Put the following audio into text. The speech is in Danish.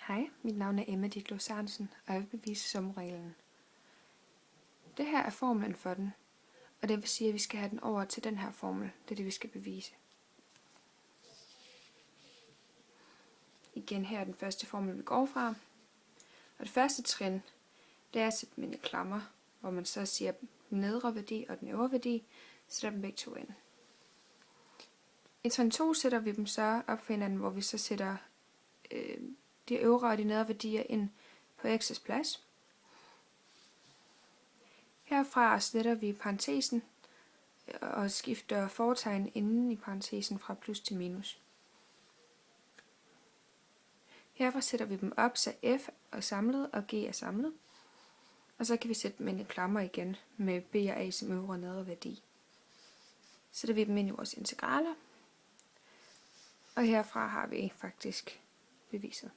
Hej, mit navn er Emma Ditlev Sørensen, og jeg vil bevise sumreglen. Det her er formlen for den, og det vil sige, at vi skal have den over til den her formel. Det er det, vi skal bevise. Igen her er den første formel, vi går fra. Og det første trin, det er at sætte dem ind i klammer, hvor man så siger den nedre værdi og den øvre værdi, sætter dem begge to ind. I trin 2 sætter vi dem så op for hinanden, hvor vi så sætter de øvre og de nedre værdier ind på x's plads. Herfra sletter vi parentesen og skifter fortegn inden i parentesen fra plus til minus. Herfra sætter vi dem op, så f er samlet og g er samlet. Og så kan vi sætte dem ind i klammer igen med b og a som øvre og nedre værdi. Så sætter vi dem ind i vores integraler. Og herfra har vi faktisk beviset.